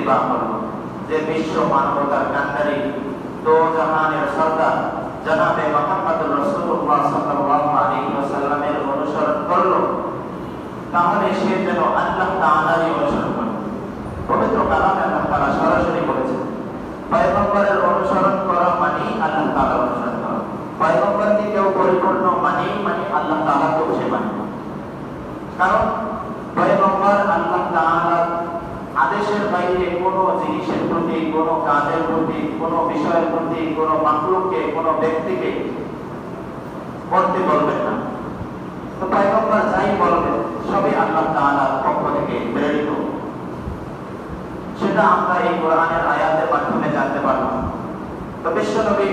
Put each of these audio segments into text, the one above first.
ইত্তেবা করলো, যে বিশ্ব মানবতার কান্ডারি দো জাহানের সরদার জনাবে মুহাম্মদুর রাসূলুল্লাহ সাল্লাল্লাহু আলাইহি ওয়াসাল্লামের অনুসরণ করলো, তাহলে সে যেন আল্লাহ তাআলারই অনুসরণ করে। পবিত্র কালামে আল্লাহ তাআলা সরাসরি বলেছেন, পয়গম্বরের অনুসরণ করা মানে আল্লাহ তাআলার অনুসরণ করা। পয়গম্বরকে কেউ পরিপূর্ণ মানে আল্লাহ তাআলাকেও সে মানে। কারণ পয়গম্বর আল্লাহ তাআলার আদেশের বাইরে কোনো জিনিসের প্রতি, কোনো কাজের প্রতি, কোনো বিষয়ের প্রতি, কোনো মাখলুককে, কোনো ব্যক্তিকে করতে বলবেন না। তো পয়গম্বর যাই বলবেন সবই আল্লাহ তাআলার পক্ষ থেকে প্রেরিত। সেটা আমরা এই কোরআনের আয়াতের মাধ্যমে জানতে পারলাম। তো বিশ্বনবী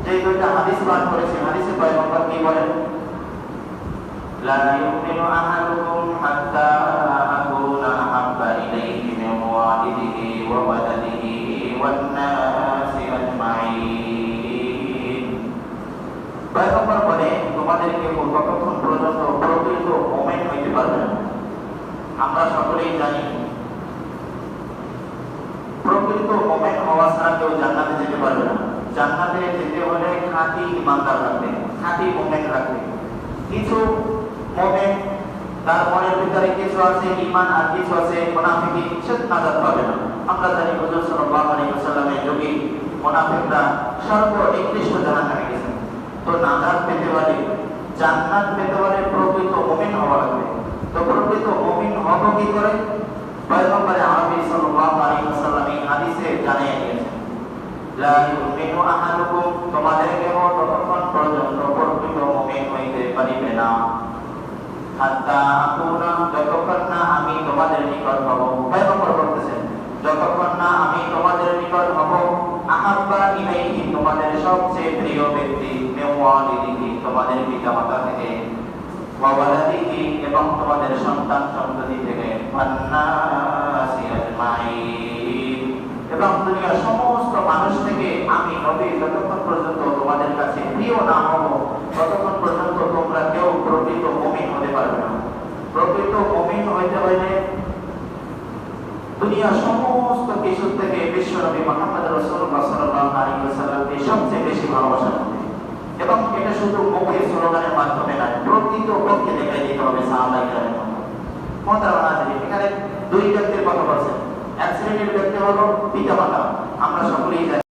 যে দুইটা হাদিস পাঠ করেছে, হাদিসে পয়গম্বর কি বলেন? লা ইউমিনু আহাদুকুম হাত্তা আকুনা আহাব্বা ইলাইহি মিন ওয়ালিদিহি ওয়া ওয়ালাদিহি ওয়ান নাসি আজমাইন। পয়গম্বর বলে, তোমাদেরকে ততক্ষণ পর্যন্ত প্রকৃত মুমিন হইতে পারবে না। আমরা সকলেই জানি প্রকৃত মুমিন হওয়া ছাড়া কেউ জান্নাতে যেতে পারবে না। জান্নাতে যেতে হলে খাঁটি ঈমানদার লাগবে, খাঁটি মুমিন লাগবে। কিছু মুমিন তার মনের ভিতরে কিছু আছে ঈমান আর কিছু আছে মুনাফিকি, সে নাজাত পাবে না। আমরা জানি হুজুর সাল্লাল্লাহু আলাইহি ওয়াসাল্লামের যুগে মুনাফিকরা সর্বনিকৃষ্ট জাহান্নামে গেছে। তো নাজাত পেতে হলে, জান্নাত পেতে হলে প্রকৃত মুমিন হওয়া লাগবে। তো প্রকৃত মুমিন হব কি করে? পয়গম্বর আরবি সাল্লাল্লাহু আলাইহি ওয়াসাল্লাম এই হাদিসে জানিয়ে দিয়েছেন, লা ইউমিনু আহাদুকুম, তোমাদের কেউ ততক্ষণ পর্যন্ত প্রকৃত মুমিন হইতে পারিবে না, হাত্তা আকুনা, যতক্ষণ না আমি তোমাদের নিকট হব। পয়গম্বর বলতেছেন, যতক্ষণ না আমি তোমাদের নিকট হব, আহাব্বা ইলাইহি, তোমাদের সবচেয়ে প্রিয় ব্যক্তি, মিন ওয়ালিদিহি, তোমাদের পিতামাতা থেকে, ওয়া ওয়ালাদিহি, এবং তোমাদের সন্তান সন্ততি থেকে, ওয়ান নাসি আজমাইন, এবং দুনিয়ার সমস্ত মানুষ থেকে আমি নবী যতক্ষণ পর্যন্ত তোমাদের কাছে প্রিয় না হব, ততক্ষণ পর্যন্ত তোমরা কেউ প্রকৃত মুমিন হতে পারবে না। প্রকৃত মুমিন হইতে হইলে দুনিয়ার সমস্ত কিছু থেকে বিশ্বনবী মুহাম্মদ রাসূলুল্লাহ সাল্লাল্লাহু আলাইহি ওয়াসাল্লামকে সবচেয়ে বেশি ভালোবাসা করতে, এবং এটা শুধু মুখে স্লোগানের মাধ্যমে নয়, প্রকৃত পক্ষে দেখাই দিতে হবে। সাহাবায়ে কেরামের মতো মোহতারাম হাজিরিন, এখানে দুই ব্যক্তির কথা বলছেন। এক শ্রেণীর ব্যক্তি হলো পিতামাতা, আমরা সকলেই জানি